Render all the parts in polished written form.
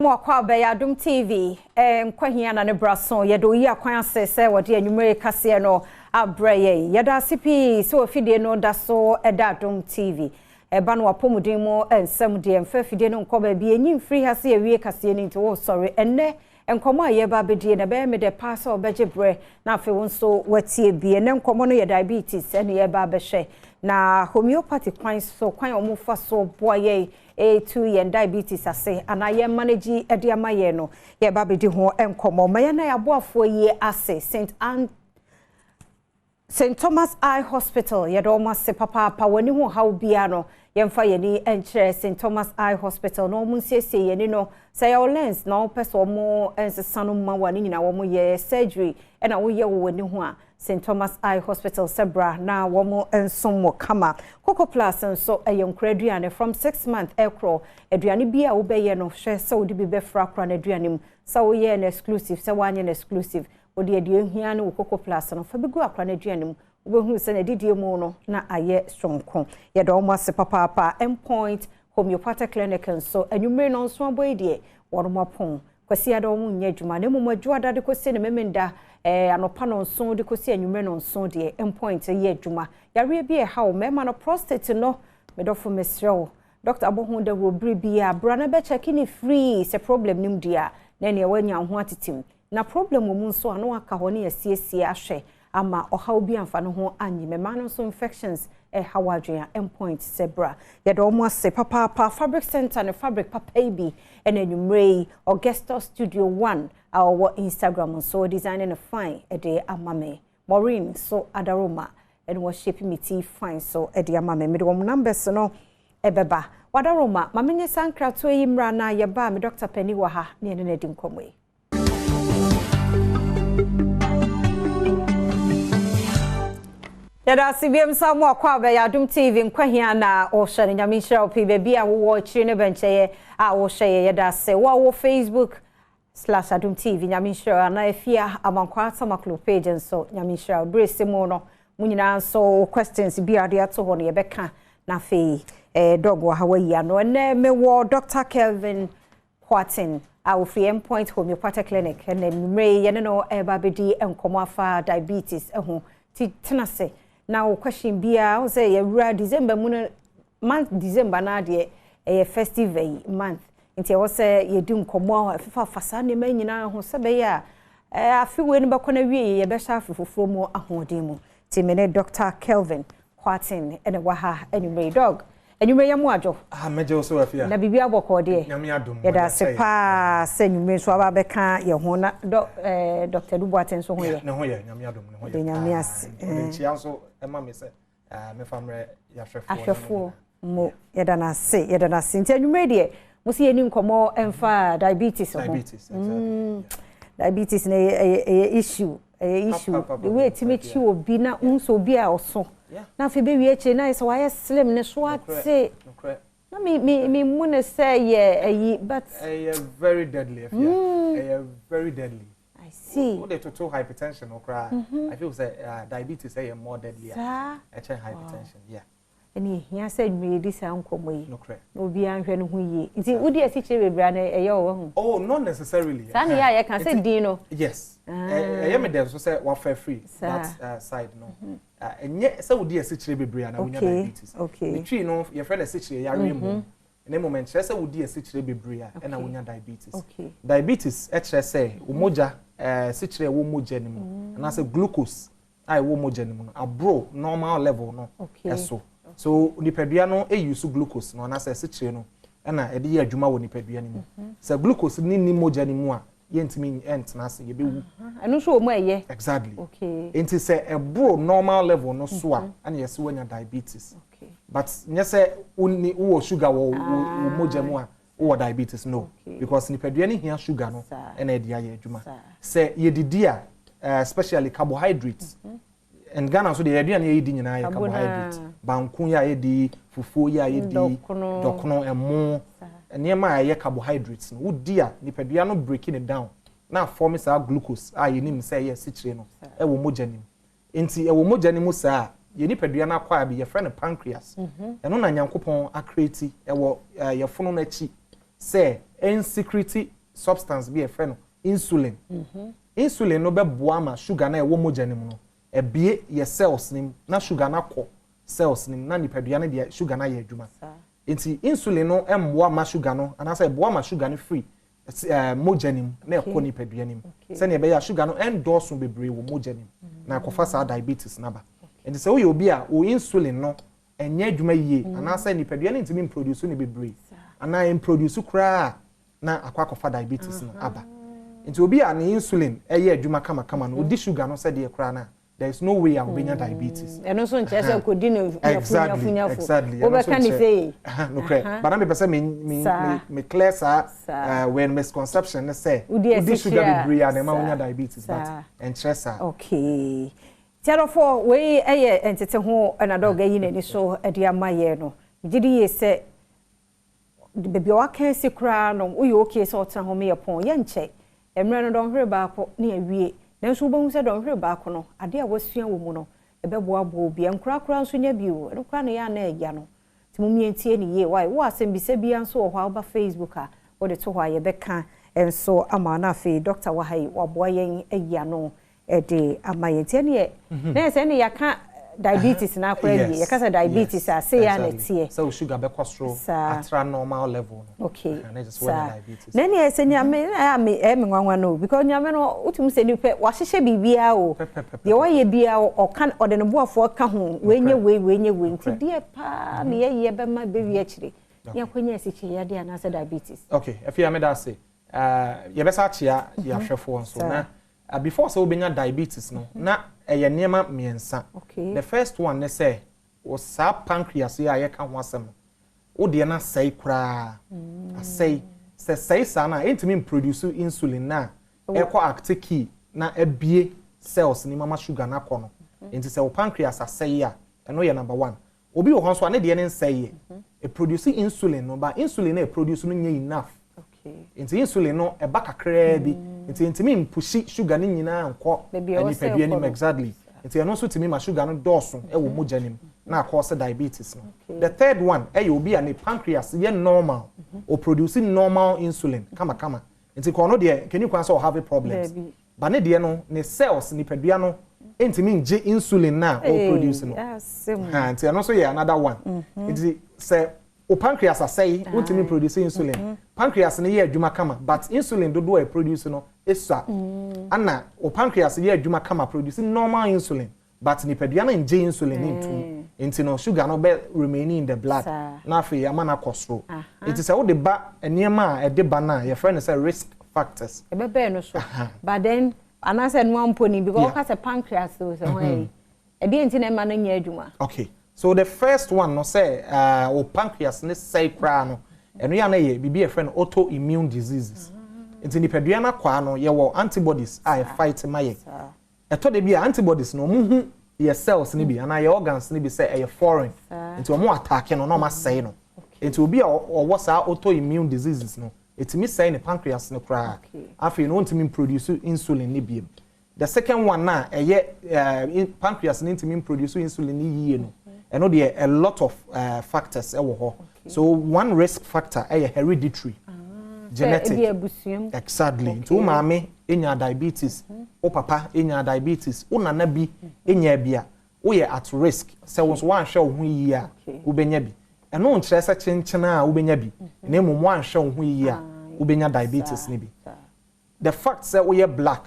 Nkwa Hia Adom TV Nkwa Hia na ne braso yedo yi akwan asese wode anwumere kase no abreye yeda sipi so afide no da so eda Adom TV eba no apomuden mo ensem de emfa fide no nkọ ba bi enyim free ha se awie kase ni nti wo sorry enne enkomo aye ba bedie na be me de pass obeje bre na afi wonso watie bi enne enkomo no ye diabetes ene ye ba behwe na homeopathy kwan so kwan omufa so boye to yen diabetes ase ana ye manage ede amaye no ye ba bedi ho enkomo maye na yaboafo ye ase St. Thomas Eye Hospital ye do ma se papa wani ho haw bia no ye mfa ye ni enkyere St. Thomas Eye Hospital no mu siesie ye ni no say your lens no person mo ensesano ma wani nyina wo mo ye surgery na wo ye wo wani ho a St. Thomas Eye Hospital Sebra na wo mo ensom mo kama Coco Plus nso eyenkuraduane from 6 month ekro aduane bia wo be ye no hwe se wo di bi be fra kra na aduane mu se wo ye an exclusive se wanye an exclusive odi ade hia ne Coco Plus no fa bi gu akra na aduane mu wo hu se na didie mu no na aye stronko ye do mo se papa endpoint homeopathic clinic nso anwumere no nso aboy de wormo pon kwasi ade wo nya adwuma ne mo adwada de kwasi ne memenda anopa no nso de kwasi anwumere no nso de endpoint ye adwuma yare bi e hawo mema no prostate no medofo mesrew Dr. Abohun de robri bia brana be check ni free se problem nim dia na ne wanya ho atetim na problem mo nso ano aka ho ne asiesie ahwe ama ohaw bi amfa no ho anyi mema no so infections hawadwen endpoint sebra ye do mo ase papa fabric center ne fabric papa bi en anwumrei Augustus Studio 1 our Instagram so designing a fine de amame Maureen so adaroma and was shaping me tea fine so de amame me do numbers no ebeba wadaroma mamenye sankra to yimra na ye ba me Dr. Penny wa ha ne ne di nkomwe Yada CBM Samu Nkwa Hia Adom TV Nkwa Hia na o hye nyame hira opi bebi a wo chiri ne bencheye a wo hye yada se wo Facebook/Adom TV nyame hira na afia amankwa atamaklo page nso nyame hira brace mu no munyina nso questions bi ade ato ho ne yebeka na fe dog wa hawaii no na me wo Dr. Kelvin Quartin our free endpoint homeopathic clinic and mre ye no eba bedi enkomo afa diabetes eho ti tenase now question bia o say ye December month December na de festive month nti wo say ye di nkomo afa fasa ne manyina ho se be ya afi we ne be kona wie ye be sha afufufuro mu ahodin mu ti me ne Dr. Kelvin Quartin ene wa ha anyway dog enwume yamu ajo meje so afia na bibia boko de nyame adom yeda sepa senwume so aba beka ye ho na Dr. Duboaten so ho ye ne ho ye nyame adom ne ho ye nyame ase ntia so ema me se me famre yahwefo mo yeda na se ntia enwume de mo se yeni nkomo emfa diabetes ho diabetes ne issue the way timechi obi na unso obi a oso na fe be wie na so why slim ne so ate na me mune say ye but very deadly very deadly I see what the total hypertension okra I feel say diabetes say more deadly hypertension any here said me this ankomo yi no bi anhwe no hu yi nti wodi asichire bebra na eye wo hu oh not necessarily sani ya can say din no yes me dem so say wa fa free that side no enye say wodi asichire bebra na wonya diabetes the tree no your friend asichire ya remu in a moment say wodi asichire bebra na wonya diabetes diabetes kire say umoja asichire wo moja ni mu na say glucose ai wo moja ni mu no abro normal level no eso so nipadua no use glucose no na say sichire no na ede ye adwuma wo nipadua ni mu say glucose ni moja ni mu a yentimi entna se ye bewu anu so mu eye exactly enti say ebro normal level no so a na ye se wanya diabetes but nye say uni wo sugar wo moja mu a wo diabetes no because nipadua ni hia sugar no na ede ye adwuma say ye didi a especially carbohydrates and Ghana so the idea na yedi nyina ya carbohydrate banku ya yedi fufuo ya yedi dokono emo niema ya carbohydrates no wodi a nipadua no breaking it down na form sa glucose a yenim say yes sichire no e wo moja nim enti e wo moja nim sa ye nipadua na kwa bi ye friend pancreas eno na nyankopon a create e wo ye fono na chi say insecurity substance be a friend insulin insulin no be boa ma sugar na e wo mogya nim no e bie ye cells nim na sugar na kɔ cells nim na nipadua na de sugar na ye adwuma enti insulin no emboa ma sugar no ana say boa ma sugar no free mogya nim na e kɔ nipadua nim se na e be ya sugar no endorse bebre wo mogya nim na akɔfa sa diabetes na ba enti se wo ye obi a o insulin no enye adwuma yie ana say nipadua no ntimi produce no bebre ana em produce kra na akwakofa diabetes no aba nti obi a ne insulin eye adwuma kama no odi sugar no se de kra na there is no way a obenya diabetes eno so nche se kodi no exactly oba kan say no kre but am person me clear sa when misconception na say odi sugar be bria na ma wonya diabetes but entresa okay therefore we eye entete ho na dog yi na ni so e de amaye no gidi ye se bebi wa kan se kra no wo ye okay so otra ho me ye pon ye nche emre no don hwere ba ko na awie nanso wo hu se don hwere ba ko no ade a wasua wo mu no ebeboa bo bi enkura nso nya bi wo no kra na ya na agya no ti mumie ntie ni ye why wo asem bi se bia nso wo hwa ba Facebook a wo de to hwa ye beka enso ama na fe Dr. Wahai waboa yen agya no e de amaye tie ne ye na se ne ya ka diabetes na akwa bi ya kasa diabetes a say ya na tie so sugar be cholesterol at normal level okay and I just want diabetes na ne se nyame me nwanwa no because nyame no utum se ni pe wa hihye bibia o de wa ye bia o kan o de no boafo ka ho wenye nti de pa ne ye be ma be wi akire ya kwanya sichi ya de na se diabetes okay if you am that say ye be sa chia ya hwefo nso na before so obenya diabetes no na eye niema miensa the first one ne say o sa pancreas ya ye ka ho asem o de na sei kra sei sa na intimi produce insulin na e ko active na ebie cells ni mama sugar na kɔ no enti say o pancreas asei ya eno ye number 1 obi wo ho so ne de ne nsei ye e produce insulin no ba insulin na e produce no nye enough Inti insulin no e ba kakra bi inti me pushi sugar ni nyina anko ani padua ni exactly inti eno so timi ma sugar no doso e wo mogya nim na cause diabetes no the third one e you be an pancreas ye normal or producing normal insulin kama inti ko no de can you can so have problems ba ne de no ne cells ni padua no inti me nje insulin na o produce no inti eno so ye another one inti say o pancreas asay ultimate produce insulin pancreas ne ye adwuma kama but insulin do e produce no esa ana o pancreas ye adwuma kama produce normal insulin but ni padua na nje insulin into no sugar no be remaining in the blood na afi amana cholesterol it is how the ba eniema e de ba na your friend say risk factors e be no so but then anase no amponi because ka say pancreas so e dey enti na ma na nya adwuma okay. So the first one no say o pancreas ne say kra no eno ya na ye bibi e friend autoimmune diseases enti ni padua na kwa no ye wo antibodies a fight maye eto de bia antibodies no muhu ye cells ne bi ana ye organs ne bi say e foreign enti o mo attack no ma say no enti obi a o wo sa autoimmune diseases no etimi say ne pancreas ne kra afi no ntimi produce insulin ne bi the second one na pancreas ne ntimi produce insulin ne yie no and there a lot of factors so one risk factor hereditary genetic exactly to mama enya diabetes o papa enya diabetes o nana bi enya bia o ye at risk so once one hwe ho yi a wo benya bi and no nkyere se chenchena a wo benya bi na emom one hwe ho yi a wo benya diabetes ni bi the fact say we are black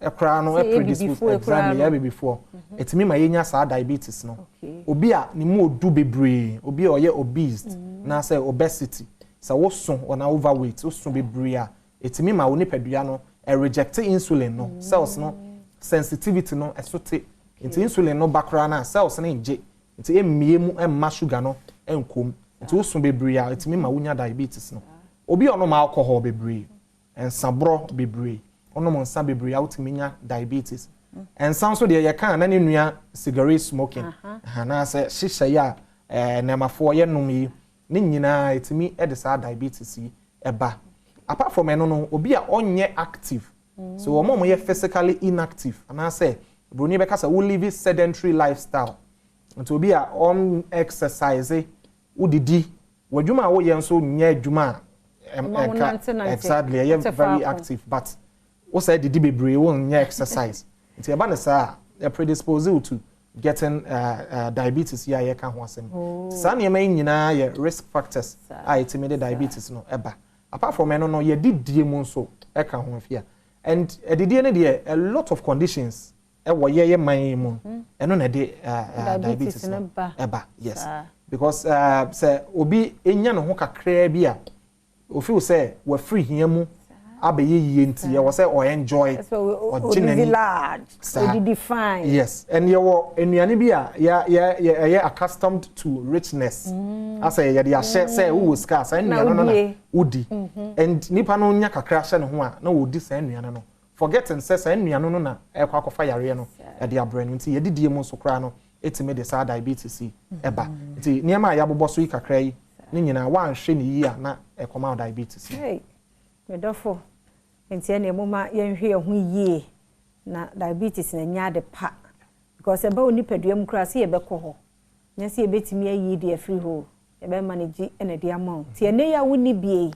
a crown or predisposed exactly before it me my yenya sa diabetes no obi a ni mu odu bebre obi a oye obese na say obesity sa wo so na overweight wo so bebre a it me ma wo ni padua no e reject insulin no cells no sensitivity no esote into insulin no bakra na cells na nje into emie mu emma sugar no enkom into wo so bebre a it me ma wo nya diabetes no obi ono ma alcohol bebre en sabro bebre ono mo nsa bebre out minya diabetes and sounds so de ye kan na ne nua cigarette smoking na say shisha ya nemafo ye nom yi ne nyina etimi e de sa diabetes yi eba apart from eno no obi a onye active so wo mo ye physically inactive and say broni be kasa we live sedentary lifestyle nti obi a on exercise udidi wadwuma wo ye nso nya adwuma exactly I am very active but what said the bebre won exercise it's about say predispose you to getting diabetes here you can wasem san ye man nyina ye risk factors itimate diabetes no eba apart from no ye didie mu so e ka ho afia and edidie ne de a lot of conditions e wo ye man mu eno na de diabetes no eba yes because say obi enya no ho kakra bi a o feel say we free here mu abeye nti ye wo say o enjoy or large so define yes and ye wo enuane bi a ya accustomed to richness as ye de say who was scarce enuane no na udi and nipa no nya kakra hye ne ho a na wodi say enuane no forgetting say enuane no na e kwa kofa yare no e de abranu nti ye didie mu so kra no etime de sa diabetes eba nti niam a ya bobo so kakra yi ni nyina wan hwe ne yi a na e koma diabetes hey medofo nti ene moma yenhwe ho yie na diabetes na nya de pa because eba oni paduam kra se ye beko ho nya se ye betimi ayi de afri ho ye be manage ene de amount ti ene ya woni bie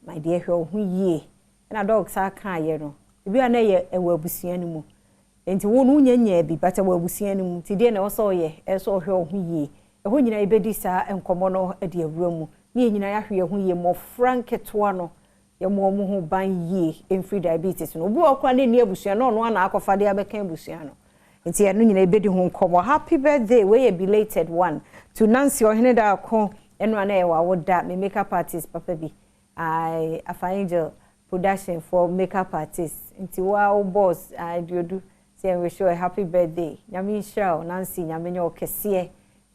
my dear hwe ho yie na dog sa kan ye no bi ana ye ewa abusuan mu enti wonu nyanya bi bata wa abusuan mu ti de na wo so ye so hwe ho yie ho nyina ibedi sa enkomo no de awura mu ni nyina ya hwe ho yie mo franketo no ya mo ho ban yie free diabetes no obi okwa ne ni abusuan no no na akofa de abeka abusuan no enti enu nyina ibedi ho nkomo happy birthday we a belated one to Nancy Oheneda Akon enu ana e wa woda me makeup artist papa bi I Angel production for makeup artists enti wa boss I do say we show a happy birthday nyame show Nancy nyame nyo kese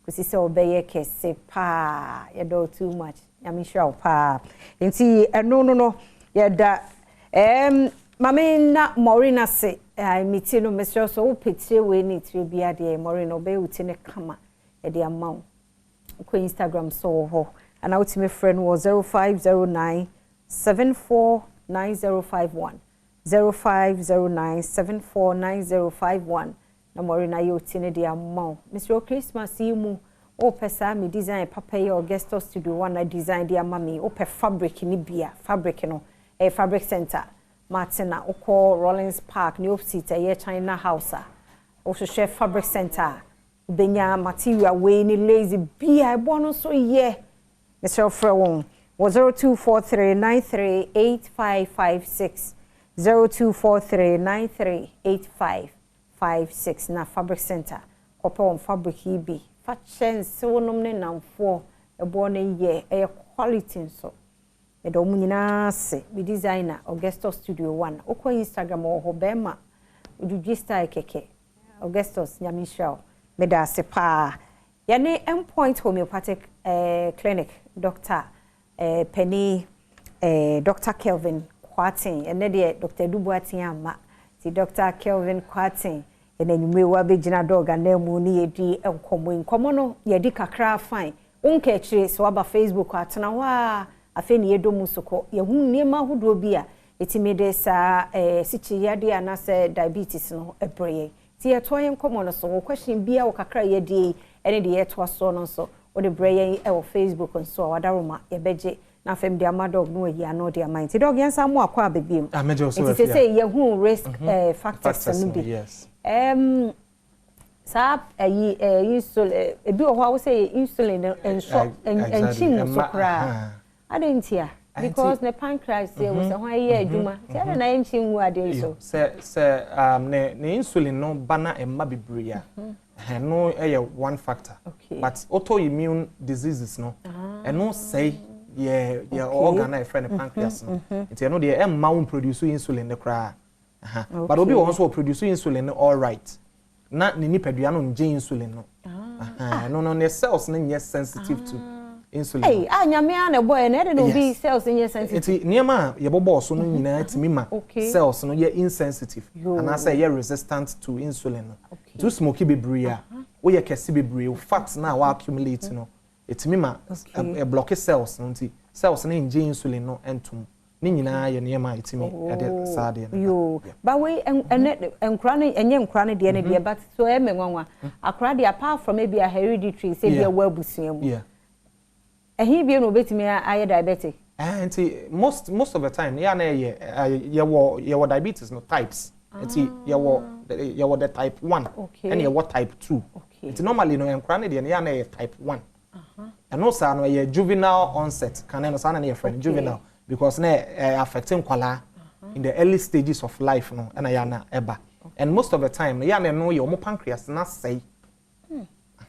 kusi se obeye kese pa ya do too much nyame show pa enti no yeda mame na Morina se miti no mesro so wo petire we ni tire bia de Morina obe uti ne kama e de amount ko Instagram so ho and out my friend was 0509 749051 0509749051 na Morina yoti ne de amount Mr. Christmas yimu o pesa me design papa ye Augusto studio one design de amami o pe fabric ni bia fabric no a fabric center Martina oko Rollins Park ni opposite ye China House o so fabric center benya material we ni lazy bia bono so ye Mr. Frewon was 0243938556 0243938556 na fabric center kopa on fabric bi fa chance wonom ne namfo ebo ne ye e quality so e do mu nyina se bi designer Augustus studio 1 okwa Instagram ho bema udugi style keke Augustus nyamisha me da se pa ya ne endpoint homeopathic clinic Dr. Penny Dr. Kelvin Kwatin ene de Dr. Dubuatin ama ti Dr. Kelvin Kwatin ene nyume wa begina dog na mu ni yedi enkomo no yedi kakra fine unka chire so aba Facebook atena wa afi ni yedo musoko ye hu niema hodo bi a etime de sa sichi yade anase diabetes no ebreye ti ye to yen komo no so question bia wo kakra yedi ene de ye to so no so o de breye e wo Facebook nso wadaroma ye beje na fem de amadog no yi ano de mind ti dog yansa mo akwa bebiem ti say ye hu risk factors no bi yes sa insulin ebi o ho say insulin and chin so kra adentia because the pancreas say we say ho aye adwuma say na enchin wu ade so say ne insulin no bana emma bibria no one factor but autoimmune diseases no no say yeah organ e friend pancreas no nti no dey emma won produce insulin ne kra but obi won so produce insulin all right na ni nipadua no nje insulin no no ne cells no yes sensitive to insulin hey nyame an boy na dey no be cells no yes sensitive nti niam ye bobo so no nyina timi ma cells no ye insensitive and I say ye resistant to insulin no to smoky bebria wo ye kese bebria fat na wa accumulate no etimi ma block cells no nti cells no nje insulin no entum ni nyina ye niam etimi ede sade yo ba we enkra no enye nkra no de ne de but so e menwanwa akra de apart from maybe a hereditary say be wa busuamu yeah ehi bi no betimi aye diabetic And most of the time yeah na your diabetes no types. Your the type 1 and your type 2. It's normally no Nkwa ne de na type 1. And also no your juvenile onset can no sana na friend juvenile because na affecting kwala in the early stages of life no and ya na eba. And most of the time ya na no your pancreas na say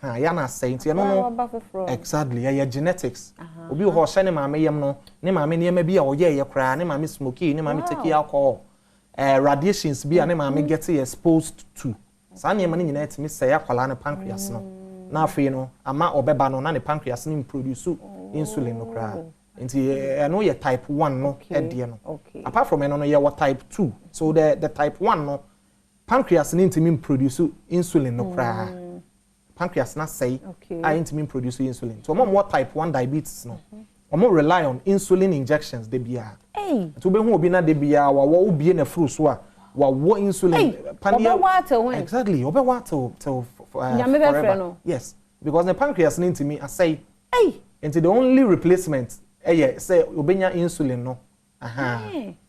ya na say nti no exactly your genetics obi ho hye ne maame yem no ne maame ne ma bi a oye kra ne maame smoky ne maame take alcohol radiations bi ne maame get exposed to sa ne ma ne nyina etimi say akwala ne pancreas no na afi no ama obeba no na ne pancreas ne produce insulin no kra nti no ye type 1 no edie no apart from no ye type 2 so the type 1 no pancreas ne intimi produce insulin no kra pancreas na say I intimi produce insulin so mo type 1 diabetes no omo rely on insulin injections de bia to be hu obi na de bia wa wo bie na fru so a wa wo insulin exactly obe water till forever. Yes because the pancreas need to me I say into the only replacement say obenya insulin no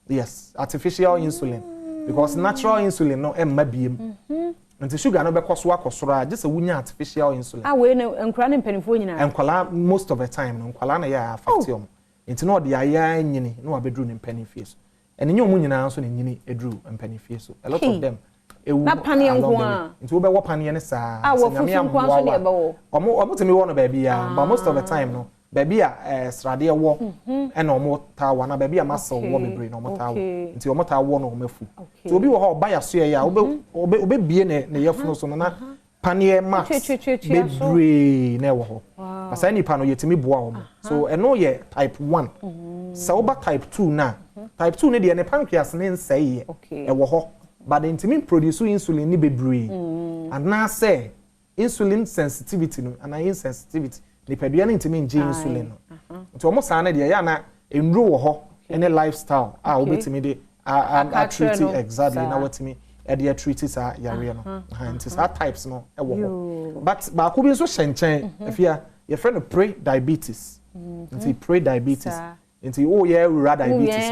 yes artificial insulin because natural insulin no emma biem until sugar no be koso akosoro just a wunya artificial insulin we no Nkwa ne mpanifo nyina Nkwala most of the time no Nkwala na ya affect you into no de aya nyini no abedru ne mpanifie so and nyo mu nyina so ne nyini edru mpanifie so a lot of them na pane nko into be wo pane ne sa nyame amboa so de be wo omo temi wo no ba bia but most of the time no baby srade wo and omo ta wa na baby amaso wo bebre no omo ta wo nti omo ta wo no omafu so obi wo ha oba ya so ya obe bie ne yefunu so na panie max bebre na wo ho asa ni pa no yetimi boa wo so eno ye type 1 so oba type 2 na type 2 ne de ne pancreas ne nseye e wo ho but the intimi produce insulin ni bebre and na say insulin sensitivity no and insensitivity the pedua intimi nje insulin no nti omo sa na de ya na enro wo ho any lifestyle obetimi de treat exactly na watimi e de treat sa yare no nti sa types no e wo ho but ba ko bi so hyenchen afia your friend pre-diabetes nti pre-diabetes nti ye ura diabetes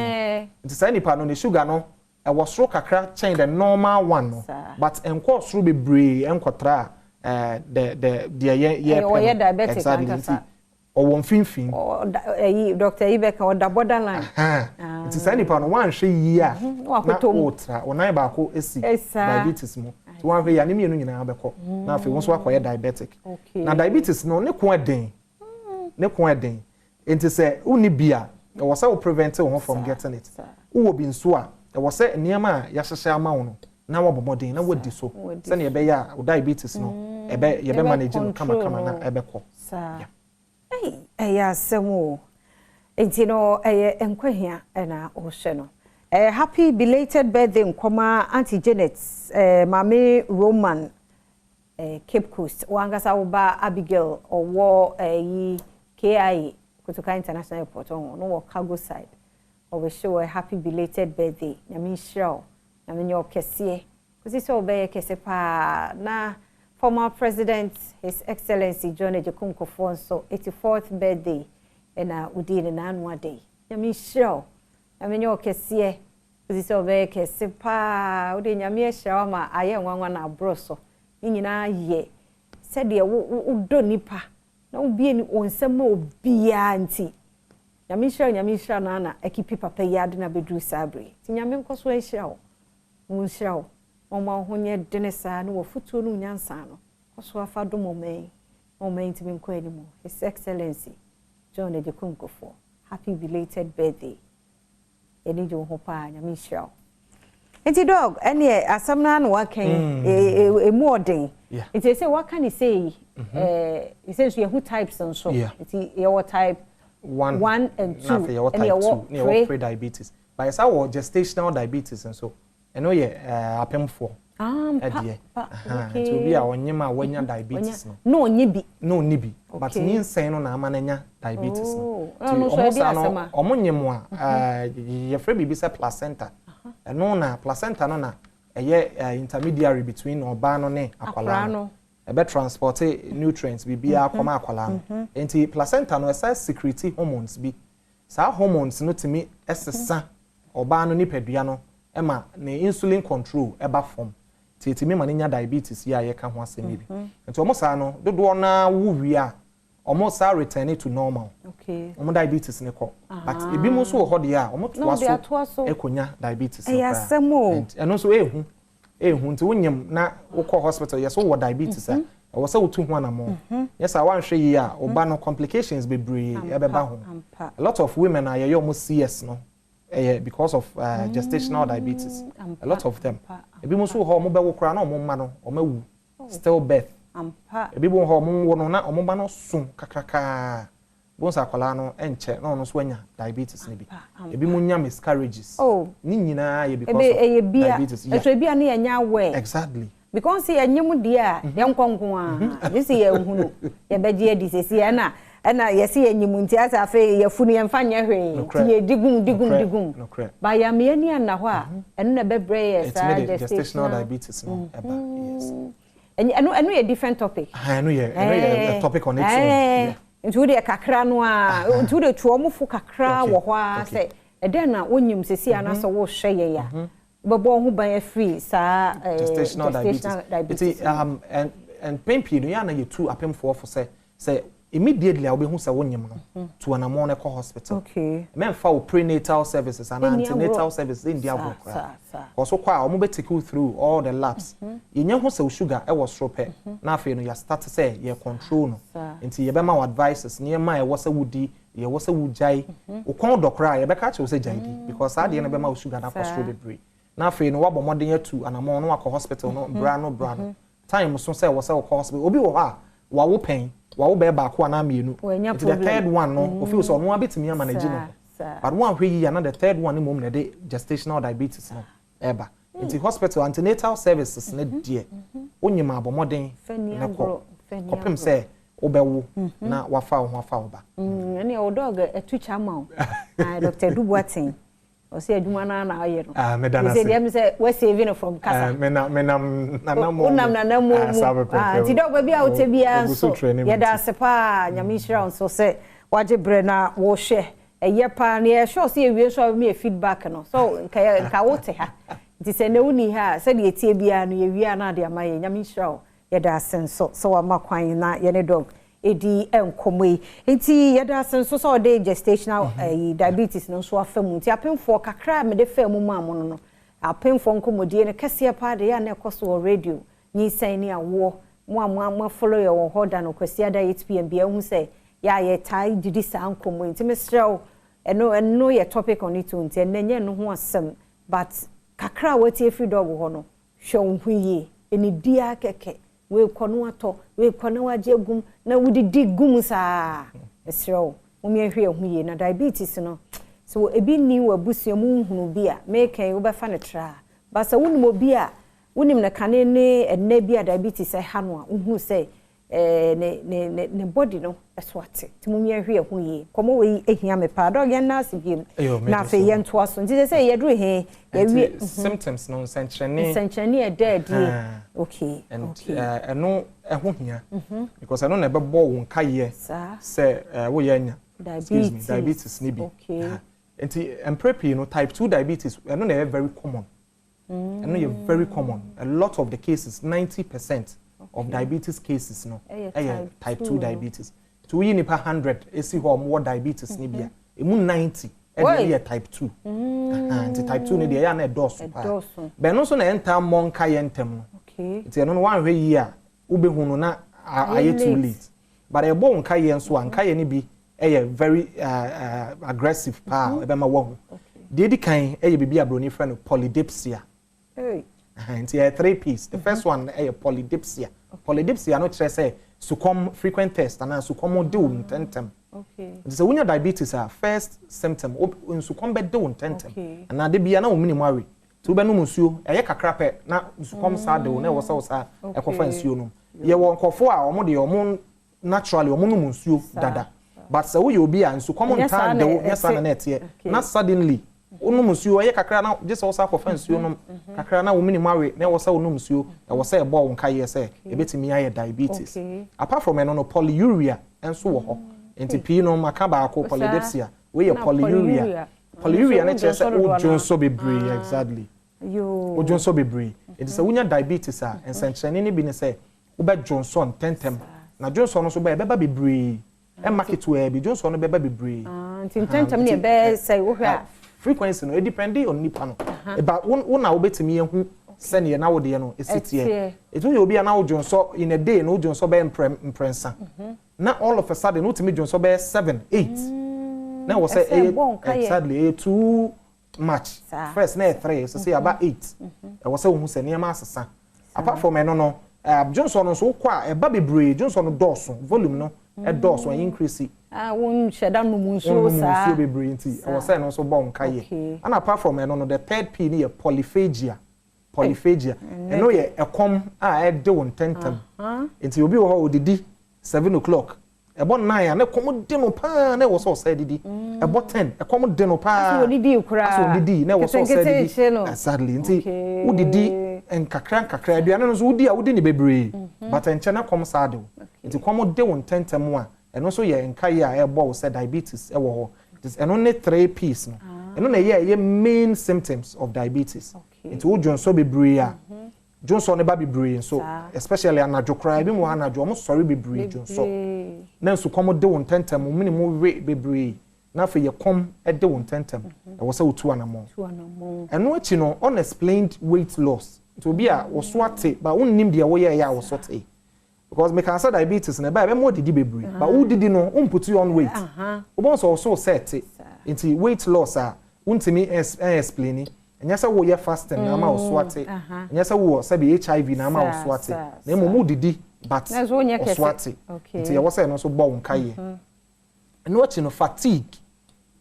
nti sa nipa no ne sugar no e wo soro kakra change the normal one no but enko soro bebre enkotra the diabetic exactly or one finfin Dr. Ibeka or the borderline it is any pan one she year na otra ona ba ko esi diabetes mo so one way anemia no nyina abeko na afi won so akoye diabetic na diabetes no ne ko eden enti say uni bia e was say prevent you from getting it wo bi nso a e was say niam ya hyehye ama wo no na wo bomodin na wodi so se ne be ya diabetes no ye be manage no kama na ebeko ya semo enti no Nkwa Hia na o hwe no happy belated birthday nkoma Auntie Janet Mami Roman Cape Coast wangasa oba Abigail owo KI Kutuka International Airport no cargo side we show a happy belated birthday nyame show nyame nyo kese kusi so be kese pa na former President His Excellency John Ejekunkofo so 84th birthday na udine na annual day nyame show nyame nyo kese kusi so be kese pa udi nyame show ma aye nwanwa na abroso nyina ye said ye wo nipa na obie ni onsem obia nti nyame hira na ekipi papa yade na bedru sabre ti nyame nkoso hira wo hira wo mama honye denesa no wofutu no nyansa no koso afa do moment ti menkɔ animu His Excellency John Ejekunkofo happy belated birthday eni jo ho pa nyame hira wo enti dog ene asamna no wakan emu odin enti say what can he say essentially who types and so enti your type 1 and 2 and your pre-diabetes but yes our gestational diabetes and so and ye apem for to be a onyema wanya diabetes no nibi but ni nsen no na amananya diabetes no almost no omonyem a ye frɛ bibi sɛ placenta no na placenta no na intermediary between oba no ne akwala no ebe transport nutrients bibia akoma akwala no enti placenta no esa secrete hormones bi sa hormones no timi esesa oba no nipadua no ema ne insulin control eba form titimi ma nya diabetes ya ye ka ho asemi bi nti omo sa no dodo na wuwi a omo sa return to normal omo diabetes ne ko but ebi mo so ho de a omo toa so ekonya diabetes no eno so ehu nti wonyem na wokọ hospital yes wo diabetes a wo sa wotu ho anamo yes a wan hwe yi a oba no complications bebree ebeba ho a lot of women are ye almost CS no because of gestational diabetes a lot of them ebi mo so ho mo be wo kra na omo ma no omawu still birth ebi bo ho mo wo no na omo ba no sun kakraka bonsa akwala no enche na ono so anya diabetes ne bi ebi mo nya miscarriages ni nyina ye because of diabetes e bia na nya we exactly because ye nyem dia ye nkonko a this ye hunu ye beje adisesi na ye se ye nyim nti asa afa ye funu ye mfa nya hwe ti ye digum ba ya me ani na ho a eno na bebre ye sa gestational diabetes no eba yes eno ye different topic eno ye topic on its own ntu de kakra no a ntu de tuomufu kakra wo ho a se eden na wonyim sesi ana so wo hwe ye ya bebo ho ban free sa gestational diabetes and pain no ya na ye tu apemfo for say immediately I will be to an amount hospital. Okay. Men for prenatal services and antenatal services in the also quite I'm take you through all the labs. You know who sugar I was rope. Now you know you start to say you control into your bema advices near my was a woody, you was a wood jay, or con docra, you catch you say jay because I didn't bema sugar na for strawberry. Now you know what more than you two and I'm on hospital no brand. Time so say was a hospital. Obi wa pain. Wa be ba ko na mienu the third one no feel so no abetimi manage no but one hwe yi na the third one mom na de gestational diabetes no eba into hospital antenatal services na die onyima abomoden na ko kopem say obewo na wafa ho afa oba ene o dog etucha ma o Dr. Dubuatin o say aduma na aye no medana say dem say we saving from kasa menam nanamo ti dog ba bia o te bia so ye da sepa nyame hira so say waje bre na wo hwe eye pa na ye sure say ewie so me feedback no so nka wo te ha ti say na uni ha say de tie bia no ye wi na de amaye nyame hira ye da senso so wa makwan na ye ne dog edi enkomwe enti yeda senso so de gestational diabetes no so afam nti apemfo kakra me de fam mu amono no apemfo nkomodie ne kese pa de ya na ekoso radio nyi san ni awo mo follow your hoda no kwesi ada 8pm bia hu say ya ye tai didi sa nkomwe nti mesrew eno ye topic on it nti enye no ho asem but kakra wati free dog ho no hwe hu yi eni dia keke we kono ato we kono waje gum na wudi gum saa esrew mumye hwe hu ye na diabetes no so ebi ni wabusuamu hunu bia meken wo befa ne tra ba sa wonum obi a wonim na kane ne enne bia diabetes ha no a hu say ne body no eswate timumye hwe hu ye komo we ehia me pa dog yan na sibiem na fe ye nto aso nti say ye duru he ye wi symptoms no senchene e dead okay and eno eho hia because eno na bebo wo nkaye say wo ye nya diabetes ni bi okay nti emprepi no type 2 diabetes eno na very common eno ye very common a lot of the cases 90% of diabetes cases no type 2 diabetes to we nipa 100 esi ho mo diabetes ni bia emu 90 e type 2 and type 2 ne de ya na edoso pa be no so na enta monka ye ntem no okay ti no wan hwe yi a ubehunu na aye too late but e bo nka ye nso anka ye ni bi very aggressive pa e be ma wo de di kan bibi abroni friend no polydipsia and here 3 piece the first one polydipsia polydipsia no kire say succumb frequent test and succumb do tentem okay so when your diabetes first symptom succumb do tentem and na de bia na o minimum awe to be no musuo kakra pe na succumb sa de na wo sa ekofa nsuo no ye wo nkofo a omo de omo naturally omo no musuo dada but so we obi a succumb ntan de yes na net ye na suddenly onu musuo kakra na just also akofa nsuo no kakra na wo minimum awe na wo sa onu musuo e wo sa e bo nka ye say e betimi aye diabetes apart from no polyuria enso wo ho enti pi no maka ba ko polydipsia we are polyuria na chese o jonso bebre exactly o jonso bebre it is a wunya diabetes a ensenchene ni bi ne say wo be jonso tentem na jonso no so be bebre e market we bi jonso no be bebre tentem ne be say wo hwa frequency no it depend on nipa no but wo na wo betimi ehu sene na wo de no esitie it will be an now jonso in a day no jonso be imprensa na all of a sudden no timi jonso be 7 8 na wo say exactly too much first na 3 so say about 8 e wo say wo hu sene ma asesa apart from no jonso no so kwa e ba bebre jonso no dose volume no e dose one increase won sheda no munso sa munso bebre nti e wo say no so bon kaye and apart from no the third P ni polyphagia eno ye ekom a ede won tentem enti obi wo ho odidi 7 o'clock ebo 9 na kom de no pa na wo so say didi ebo 10 ekom de no pa aso odidi kura aso odidi na wo so say didi sadly enti odidi enkakra aduane no so wodi ni bebre but enche na kom saade enti kom de won tentem a eno so ye enkai a ebo wo say diabetes e wo ho eno ne 3 piece no eno na ye main symptoms of diabetes into Johnson bebre a Johnson ne ba bebre so especially anadwo kra bi mu anadwo mo sorry bebre Johnson na so kom de won tentem minimum we bebre na fa ye kom e de won tentem e wo se otu anamo eno achi no unexplained weight loss to be a wo so ate ba unnim de wo ye ya wo so te because me can say diabetes na ba be mo didi bebre but who didi no put you on weight wo so set into weight loss a untimi explain enya se wo ye fasting na ma oswate enya se wo se be HIV na ma oswate na emu didi but oswate nti ye wo se no so bo wonka ye eno achi no fatigue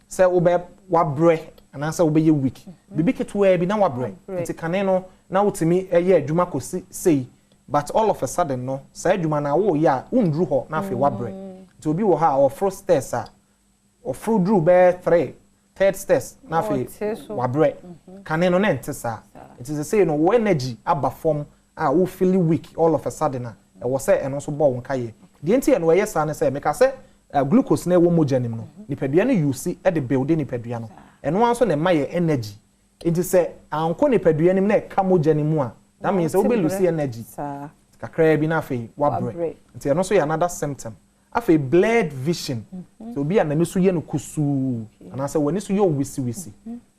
se wo be wabre ana se wo be ye weak bibi ketwa bi na wabre nti kane no na utimi ye adwuma kosi sei but all of a sudden no se adwuma na wo ya undru ho na afi wabre nti obi wo ha ofro stairs a ofro dru be 3rd stairs na fe wabre kane no na ntesa it is say no wo energy aba form wo feel weak all of a sudden e wo say eno so bo won kaye de enti eno ye sa ne say meka say glucose na wo mojanim no nipadua no use e de build nipadua no eno anso na maye energy it is say anko nipadua nim na ka mojanim a that means we be lose energy kakra bi na fe wabre enti eno so ye another symptom afa blurred vision so bi anani so ye no kusu anase wani so ye wisi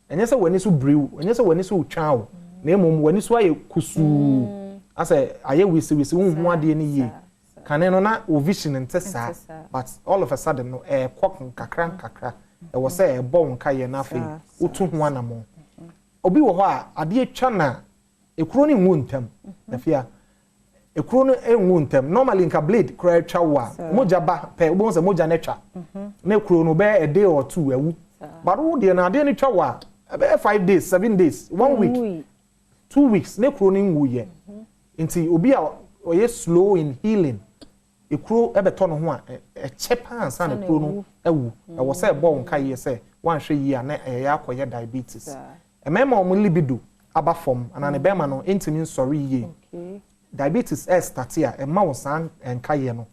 enye se wani so brew enye se wani so twawo na emom wani so aye kusu ase aye wisi hu ade ni ye kane no na o vision ntesa but all of a sudden no kwok kakra e wo se bo nka ye na afa otu hu anamo obi wo ho a ade atwa na ekuro ni nwu ntam na fia ekuro no enwu ntem normally nka blade kra twa wa moja ba pe obo se moja na twa na ekuro no be a day or two ewu but wo de na de ni twa wa be 5 days 7 days 1 week 2 weeks na ekuro no nwu ye nti obi a oye slow in healing ekuro ebe to no ho a chepa ansa na ekuro no ewu e wo se bo nka ye se wan hwe yi a na ya akoye diabetes emema o libido aba form ana ne be ma no entimi sorry ye diabetes start here e ma wo san enka ye no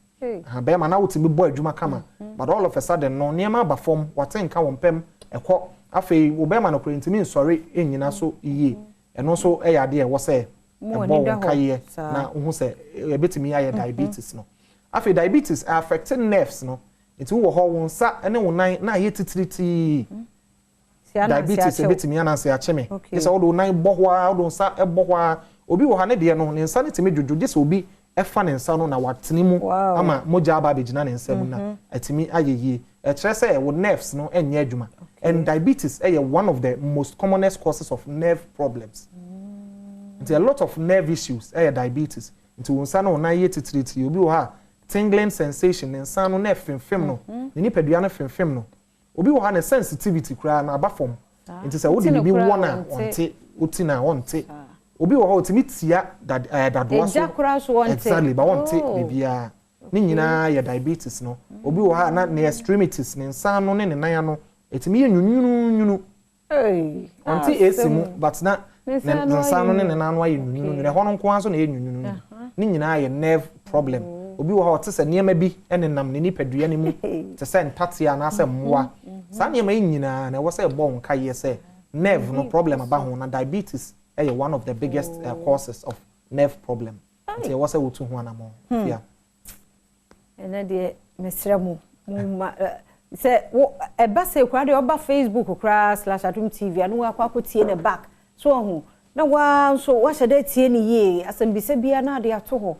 ha be ma na wotimi bo adwuma kama but all of a sudden no niam aba form wate nka wo mpem ekọ afei wo be ma no kwentimi sorry enyina so iye eno so e yade e wo se e bo nka ye na hu se e betimi aye diabetes no afei diabetes affect nerves no it wo ho wo nsa ene wo nan na ye titiriti diabetes e betimi ananse acheme isa wo do nan bohwa wo do nsa e bohwa obi wo ha ne de no ne nsa ne timi dwodwo gese obi efa ne nsa no na watene mu ama moja aba begina ne nsa mu na atimi ayeye e kire say wo nerves no enye adwuma and diabetes is one of the most commonest causes of nerve problems there are a lot of nerve issues diabetes nti wo nsa no na ye titiriti obi wo ha tingling sensation ne nsa no na femfem no ne nipadua no femfem no obi wo ha ne sensitivity kura na aba form nti say wo de bi wona onte utina onte obi wo ho timi tia dadwa so exactly ba wonte bibia ni nyina ya diabetes no obi wo ha na ne extremities ne nsa no ne nan no etimi nyunyunu onte esimu but na nsa no ne nan no aye nyunyunu ne ho no nko anso na nyunyunu ni nyina ya nerve problem obi wo ho te se niema bi ene nam ne nipadua ne mu te se ntatia na se mmoa Sa nyema nyina na wo say bon ka ye say nerve no problem aba ho na diabetes one of the biggest causes of nerve problem. Nti wo say wo tu ho anamo. Yeah. Ena de mesremu say wo eba say kwa de oba Facebook kra /Adom TV anu akwa tie ne back so ho na wa so wa shede tie ne ye asem bi se bia na de ato ho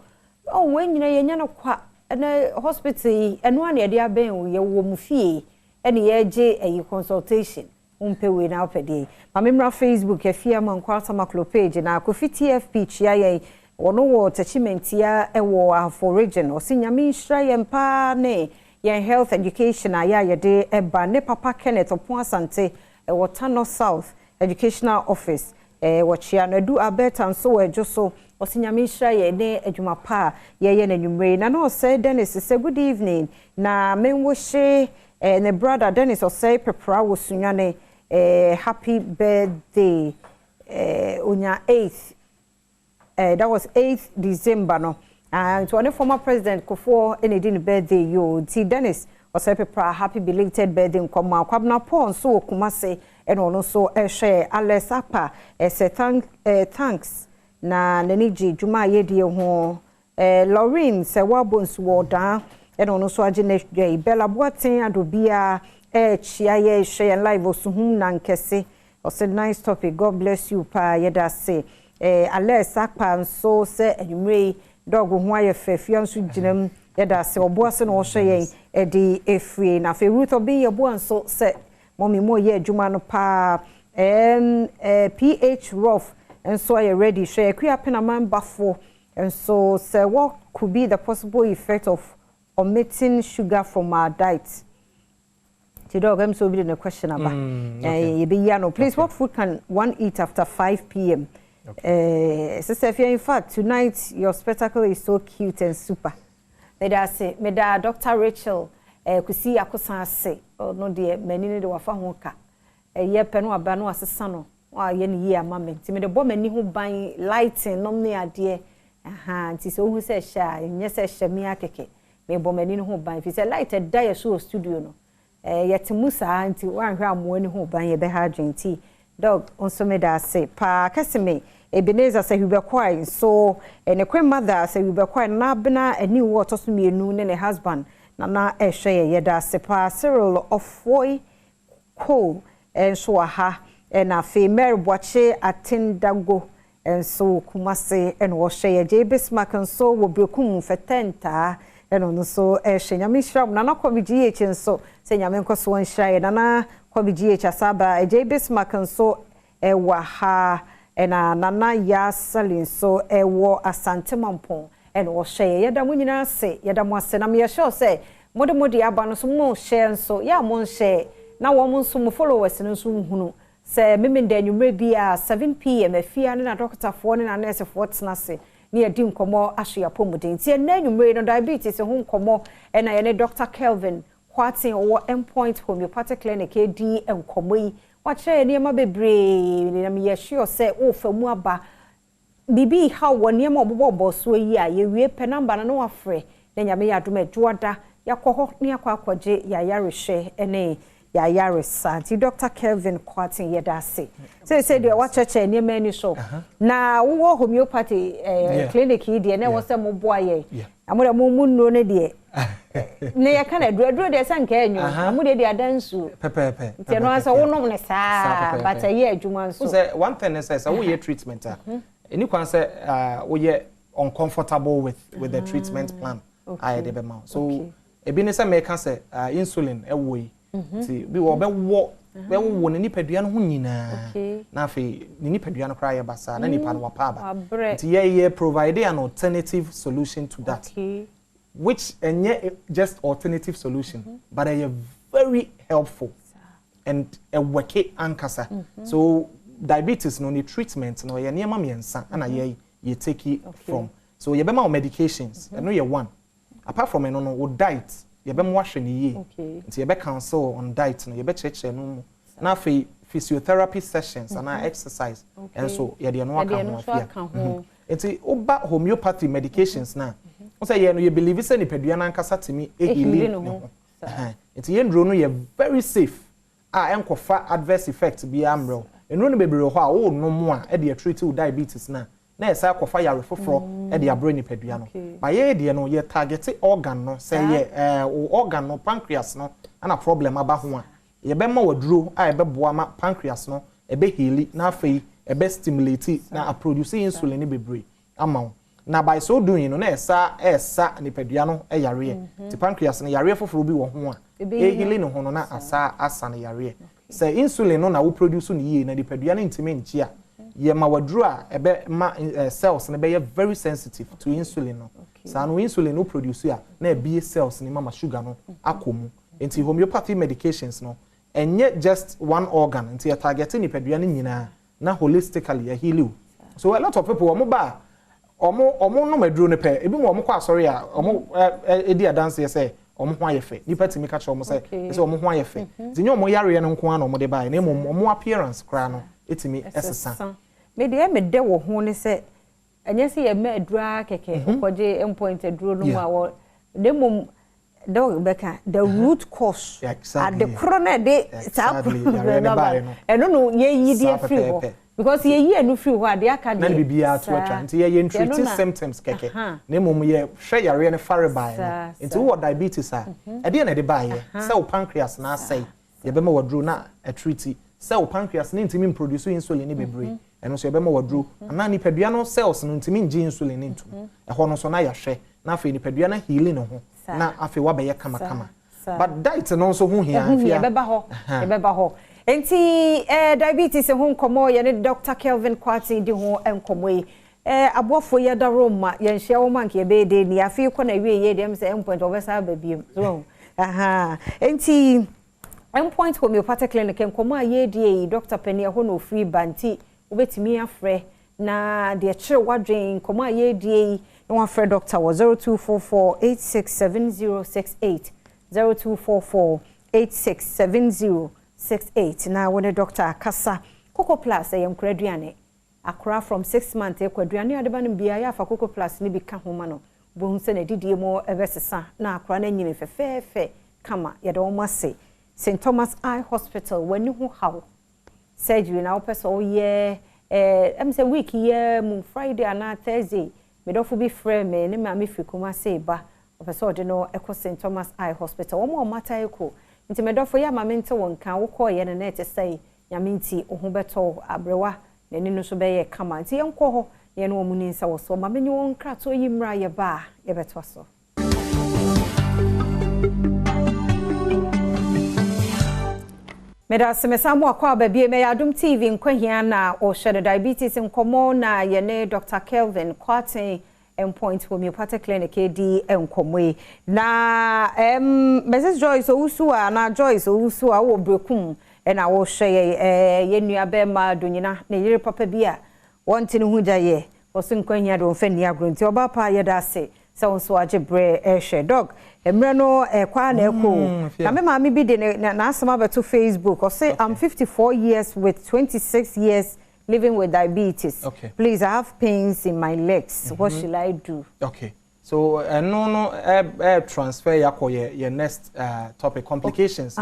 o wen nyina ye nya no kwa na hospital enu an ye de aben ye wo mu fie ene ye je a consultation umpewe na opede ma memra Facebook afia ma Nkwa Hia page na Kofi TFP chia ye ono wo attachment ya ewo afo region osinyame nhra ye mpa ne ye health education aya ye de eba ne papa Kenneth Opon Asante ewo Tano South Educational Office wo chia na du abeta so ejo so osinyame nhra ye ne adwuma pa ye na nwumre na no say Dennis say good evening na menwo hye ne brother Dennis say prepara wo sunyane happy birthday unya 8th that was 8th December no to one former president Kofo Enedin birthday yo ti Dennis say prepara happy belated birthday nkoma kwabna pon so Kumase eno no so share Alex Apa say thanks na naniji juma yedie ho Lauren say wabons woda eno no so agene Bella Boatin adobia chia ye share live osuhum na nkese o say nice topic God bless you pa yeda say Alex Apa so say enwre dog ho aye fafia nso ginam yeda say oboase no hye ye di efrie na fe Ruth obi ye bo nso say mommy mo ye adwuma no pa PH rough and so are ready share kwapena man bafo and so say what could be the possible effect of omitting sugar from our diet. Dog, I'm so be in a question about please, what food can one eat after 5 p.m.? Sister, in fact, tonight your spectacle is so cute and super. May Dr. Rachel Kusi Akosan say, oh no dear, many need to wafa ye peno abano asesano wa ye ni ye amame ti me de bo mani ho ban lighting no ne ade nti so hu se sha nye se sha mi akeke me bo mani ho ban fi se light da show studio no yet musa nti wan hwa amo ani ho ban ye be ha adwenti dog onso me da say pa kaseme Ebenezer say we be kwai so ne kwen mother say we be kwai na bena ani wo to so mienu ne husband na ehwe ye da say pa Cyril of boy ko enso aha na fe Mary Boache atendago enso Kumase en wo hye je Bismarck enso wo brekum fetenta eno no so ehye nyame hram na komiji echi enso se nyame nkoso nhrae na komiji echi asaba je Bismarck enso wa ha ena nana ya salin so wo Asante Mampon en wo hye yeda munyina se yeda mo ase na me hye se mode aba no so mo hye enso ya mo hye na wo mo nso mo followers no nso hunu se memenda nwumre bia 7 p.m. afia ne na doctor fo ne na nurse fo tnase ne adi nkomo ahwe apomuden tie na nwumre no diabetes ho nkomo na ye ne Dr. Kelvin Kwatin wo Endpoint Homeopathic Clinic edi nkomo yi wache ne ma bebre na me sure se o famu aba bibi ha wo ne ma obobo so yi a ye wie pe number na no afre na nyame ya adom adwoada yakọ ne akwaje ya yarehwe ene ya yaresa ti Dr. Kelvin Kwatin yedase say de wa cheche ne mani so na wo homeopathy clinic yi de na wo se mo boaye amoda mo munno ne de ne ya kana duro de sanka enyo amoda de adansu pepepe ti no ansa wo nom ne sa but ye adwuma so say one thing is say wo ye treatment any kwan say wo ye uncomfortable with the treatment plan I de be ma so ebi ne say me ka say insulin ewo yi ti bi wo be wo ne nipadua no ho nyina na afi ne nipadua no kra ye basa na nipa no wapa ba ti ye provide an alternative solution to that which just alternative solution but a very helpful and a worky ankasa so diabetes no the treatment no ye niam miensa na ye take it from so ye be ma medications no ye one apart from no diet ye be mo hwe ne ye nti ye be cancel on diet no ye be cheche no na fe physiotherapy sessions and exercise and so ye de no aka ho nti oba homeopathy medications na o say ye no ye believe say nipadua na nkasa timi ehili no nti ye ndro no ye very safe enkofa adverse effect bi amro enu no bebre ho a wo no mo a e de treat with diabetes na esa kofa yare foforo e de abro ni padua no ba ye de no ye target organ no say ye organ no pancreas no ana problem aba ho a ye be ma waduro a e be boa ma pancreas no e be heal na afei e be stimulate na produce insulin bebre ama na by so doing no na esa ni padua no e yare ti pancreas no yare foforo bi wo ho a e heal no ho no na asa na yare say insulin no na wo produce no ye na di padua no ntime nchi a ye ma waduro a ebe ma cells na be very sensitive to insulin no sa no insulin no produce a na e cells ni mama sugar no akomu enti homeopathy medications no enye just one organ enti ya target ni padua no nyina na holistically ya heal you. So a lot of people omo no maduro ne pe ebi mo omo kwa sorry a omo edi adanse say omo ho ayefe nipa timi ka che omo say omo ho ayefe zinyo omo yare no nko an omo de bai na omo appearance kra no etimi esesa me de wo ho ne se enye se ye ma adura keke okoje endpoint aduro no ma wo de mom dog beka the root cause at the corner de tap eno no ye yidi free ho because ye yi enu free ho ade aka de na bibia to atwa nti ye treat symptoms keke na mom ye hwe yare ne fare bai no nti wo diabetes a e de na de bai ye se pancreas na asai ye be ma waduro na a treat cell pancreas ni ntimi produce insulin ni bebre eno so ye be ma waduro ana ni padua no cells no ntimi nji insulin ni ntum e ho no so na ya hwe na afi ni padua na healing no ho na afi wa be ye kama but diet no so ho hia e beba ho enti diabetes ho nkomo ye ne Dr. Kelvin Kwati di ho enkomo yi abofo ye da Roma ye nhia wo manke ye be de ni afi ko na wie ye dem se endpoint obesa ba biem so enti endpoint homeopathic clinic enkomo aye die Dr. Penny ho no free banti obetimi afre na de chire wadwen enkomo aye die no afre doctor was 0244867068 0244867068 na wone doctor kasa Coco Plus yemkraduane akra from 6 months ekwaduane adeba no bia ya fa Coco Plus ni bi ka homa no bo hu se na didie mo ebesesa na akra na nyime fefefe kama ye de wo ase St. Thomas Eye Hospital wani hu hawo surgery na opeso ye em say week ye mu Friday and Thursday me do fu bi frame me ne ma me fikuma say ba opeso de no eko St. Thomas Eye Hospital wo mo mata eko nti me do fu ya ma me nte won kan wo ko ye ne na te say nyame nti ohu beto abrewa ne ni no so be ye kama nti yenko ho ye no mu ni nsa wo so ma me ni won krato yimra ye ba ye beto so Meda semesamu akwa babie me Adom TV Nkwa Hia na o share diabetes nkomo na ye ne Dr. Kelvin Kwati endpoint homeopathic clinic di enkomwe na Mrs. Joyce Owusu na Joyce Owusu wo brekum na wo share ye nuabe ma donyina na yire papa bia wonti ne huja ye oso Nkwa Hia do mfani agronti oba pa ye da se so ajebre share dog emre no kwa na eko na me maami bi de na asema beto Facebook or say I'm 54 years with 26 years living with diabetes. Please, I have pains in my legs. What should I do? Okay. So no transfer your next topic complications.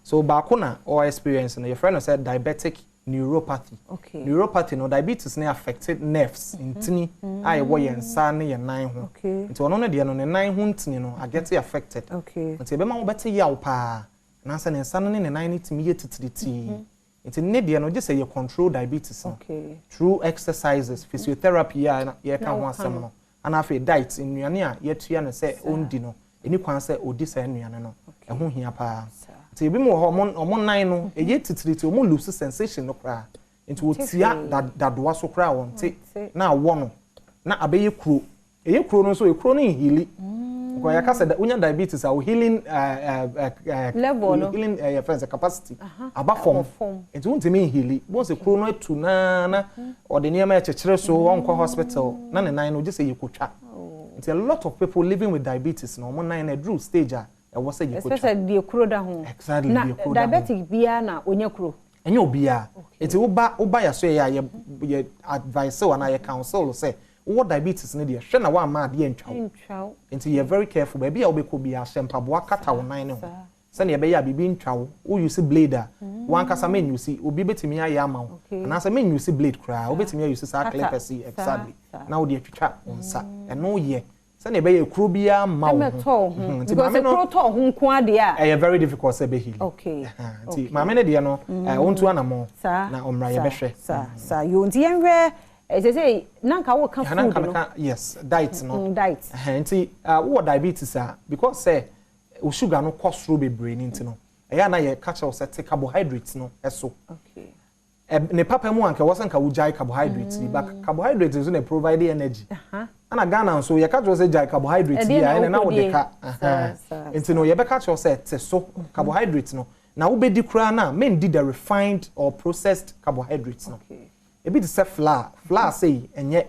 So bakuna or experience your friend said diabetic neuropathy. Neuropathy no diabetes na affected nerves intini ai wo yen sa ne yen nan ho. Nti ono no de no ne nan ho ntini no I get affected. Nti e be ma wo bete yaw pa na sa ne nsa no ne nan ne timi yetitiriti. Nti ne de no just say you control diabetes no. Through exercises, physiotherapy ya kan ho asem no. Ana afi diet nnuane a yetua ne se ondi no. Eni kwan se odi sa nnuane no. E ho hia pa. Ti bi mo ho nan no eye titiriti o mo lose sensation no kra nti wo tia dadoa so kra won ti na wo no na abeye kuro eye kuro no so e kuro no healing ko ya kasa unya diabetes a healing level no healing your friends capacity aba form nti won ti me healing bo se kuro no atu na ode ne ma chekere so won kwa hospital na ne nan no je se yekotwa nti a lot of people living with diabetes no mo nan na drew stage a was say especially the kuro da ho exactly the kuro diabetic bia na onya kuro enye obia eti oba ya so ya advice or na ya counsel say what diabetes ne dey hwe na wa ma de ntwaw enti you very careful baby a obekọ bia hyempaboa kata wo nan ne ho send ye be ya bibi ntwa wo use blade one kasa men use obi betimi aye ama wo na say men use blade kra wo betimi use sa clippers exactly na wo de atwitwa onsa eno ye send ye be ye kuro bia ma wo because kuro to ho nko ade a very difficult say be heal okay nti ma me ne de no wontu anamo na omra ye be hwe sa yo nti yenhwe say nanka wo ka food no yes diet no diet nti wo diabetes because say o sugar no costro be brain nti no eya na ye catch us set carbohydrates no eso okay ne papa mu anka wasanka wo jai carbohydrates but carbohydrates is no provide energy ana Ghana so ye catch us say jai carbohydrates ya na wo de ka nti no ye be catch us set so carbohydrates no na wo be di kura na men di the refined or processed carbohydrates no e be the say flour say enye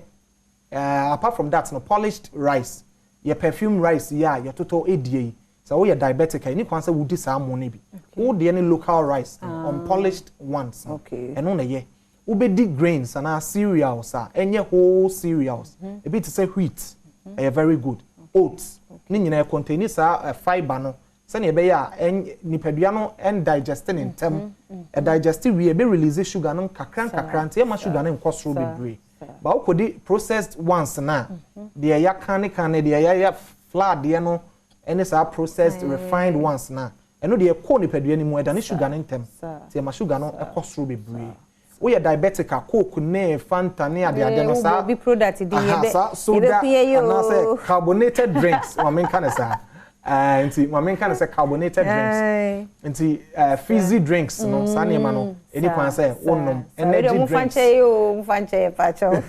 apart from that no polished rice ye perfume rice ya your total edie so we are diabetic any kwan say would this money be wo de any local rice unpolished ones okay and on ye wo be di grains and cereals enye whole cereals a bit say wheat very good oats ni nyina contain fiber no say na be ya nipadua no and digesting in term a digestive we be release sugar no kakran ntia ma sugar no nkosoro be bre ba wo kodi processed ones na de ya kan de ya flour de no any sa processed refined ones na eno de ko ni padua ni mu eda ni sugar no ntem tie ma sugar no ekosoro bebre we are diabetic coke ne fanta ne ade no sa be product di ye soda na say carbonated drinks o men kan sa nti ma men kan say carbonated drinks nti fizzy drinks no sa ne ma no eni kwan say wonnom energy drinks mfanche pacho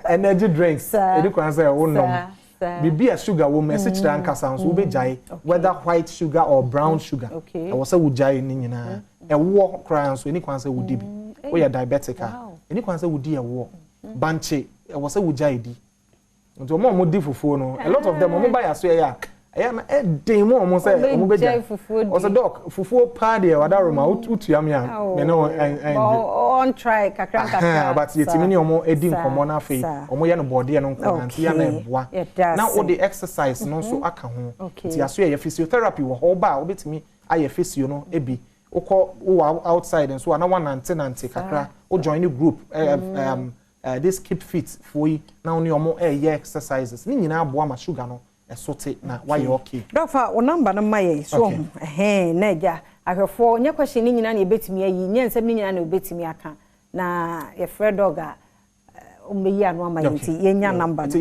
energy drinks eni kwan say wonnom Bibia sugar wo message ran kasa so be jai whether white sugar or brown sugar e wo say wo jai ni nyina e wo kran so any kwan say wo di bi wo ya diabetic any kwan say wo di e wo banche e wo say wo jai di nto mo di fufuo no a lot of them mo buy aso ya na e den mo say mo be jai o say doc fufuo pa de wada roma utuam ya me no on try kakran but yetimi ni omo edi nkomo na fe omo ye no body no nkanti ya na eboa na o the exercise no so aka ho ti aso ye physiotherapy wo ho ba obetimi aye physio no ebi ukọ outside so na one nante kakra o join the group this keep fit for you na oni omo exercises ni nyina aboa ma sugar no esote na why okay dofa o number na maye so na ja ahwefo nya question ni nyina na ebetimi ayi nya nsem ni nyina na ebetimi aka na ye fredoga o meyi anu amaye nti ye nya number no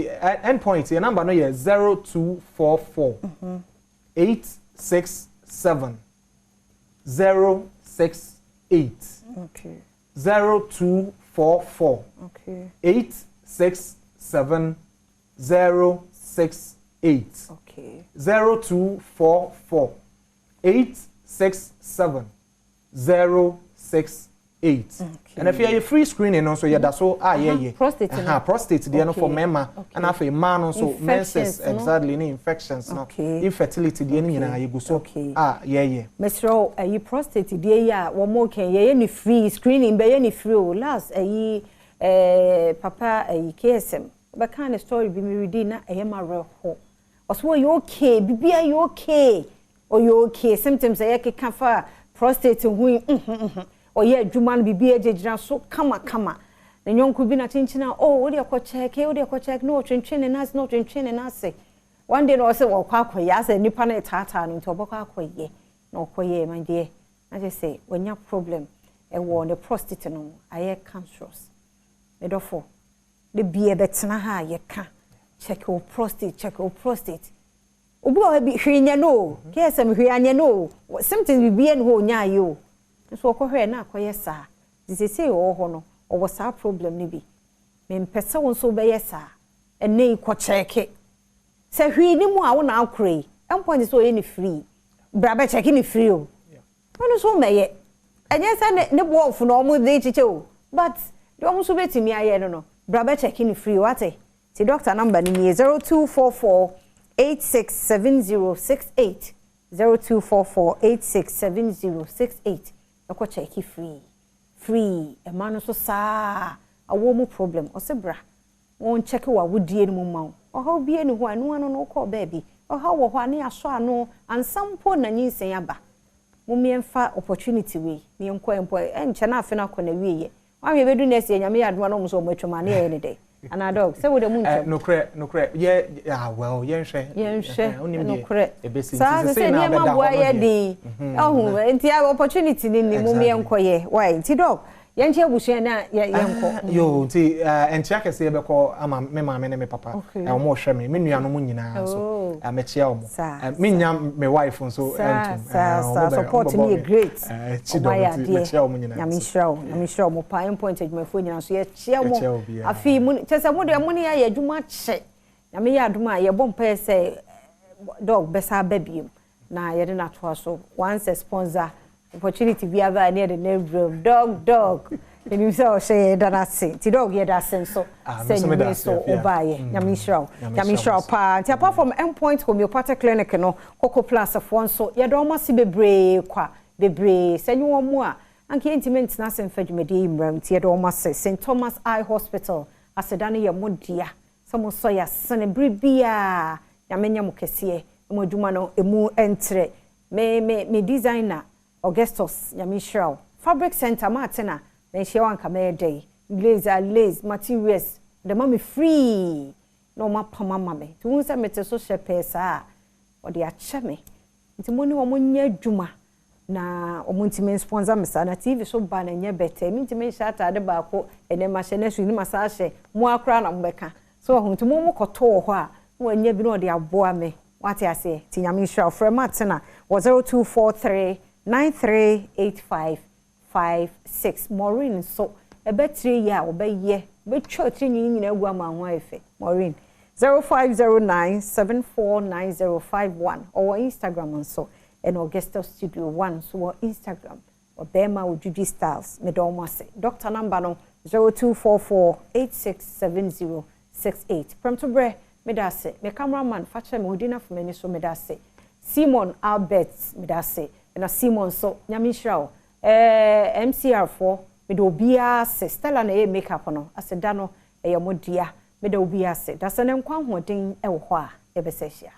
endpoint your number no ye 0244 867 068 okay 0244 okay 867 068 okay 0244 867 068 and if you are free screening also you da so prostate there no for mema and afa man also menses exactly any infections no infertility there ni nyina you go so mesro ayi prostate there ya wo mo ken ye ni free screening be ye ni free last ayi papa ayi KSM ba kind of story bi me read na eye ma reho oswo you okay bibia you okay or you okay symptoms aye keka fa prostate hu oye adwuma no bibia jejira so kama na nyonku bi na chinchina we dey check no twentwene nas no twentwene nas one day no say wo kwa akoye say nipa na tata no nti obokwa akoye na okoye man dey I just say when you problem e wo the prostate no aye cancerous me dofo the bia betena ha ye ka check your prostate obi o bi hwenya no kesem hwenya no symptoms bibia no ho nya yo so okohwe na akoye sa disese o ho no o wo sa problem ni bi me mpese won so be yesa ene ko check se hwi ni mu a wo na akure empon so ye ni free bra be check ni free o ono so meye enye se ne bo ofu no omo de chiche o but de omo so betimi aye no bra be check ni free wate ti doctor number ni 0244 867068 0244 867068 eko check free e ma no so saa awo mu problem o se bra won check wa wodie ni mu ma o ha obie ni ho anu anu no ko baby o ha wo ho ani aso anu ansampo na nyinsen aba Mumienfa opportunity we me enko enche na afe na kona wiye wa me bedu na sie nyame yadoma no mso omwetwoma na ye de ana dog say we de munche no kre ye well yenhwe no kre sa say na ma boa ye di ohu enti opportunity ni mumienko ye why ti dog yenche abusuan na yenko yo nti enche akese ye beko ama me ma me ne me papa omo hwe me nua no mu nyina so amechia omo me nya me wife so entum support me great mechia omo nyina nyamishra mo pa point adwumafo nyina so ye chia mo afi mu chese mo de mo ne ya adwuma che nyame ya adwuma ye bompa se dog besa babiem na ye de na to so once a sponsor opportunity be ava near the neighbor dog and you say that say ti dog ye that sense so say me so obaye nyamishra pa ti apart from endpoint homeopathic clinic no Coco Plus of one so ye do must bebre kwa bebre say you omo a anke intimate na sem fadwumede imram ti ye do must say St Thomas Eye Hospital asedane ye modia some so ya senebri bia nyamenya mo kese mo adwuma no emu entre me designer Augustus Nyamishra Fabric Center Martina then she wan come day lace materials the mommy free no ma pama mame to won say mete so shepe sa o de ache me nti moni wo nya adwuma na o montime sponsor me sa na TV so ba na nya bete mi ntime shata de ba ko ene ma hye na su ni masa hye mo akra na mbeka so ho nti mo koto ho a wo nya bi no de aboa me wate ase ti Nyamishra from Martina 0243 938556 Maureen so a betri ya obeye be church nyina egu ama ho efe Maureen 0509749051 or Instagram so and Augusta Studio 1 so Instagram or Bema Ujuji Styles me do mo say doctor number no 0244867068 Premto bre me da say me cameraman fache me odina for me so me da say Simon Albert me da say na Simon so Nyamishra MCR4 me do bia se Stella na e makeup no aseda no e yomodua me do bia se da se ne nkwa hoden e wo ho a e besehia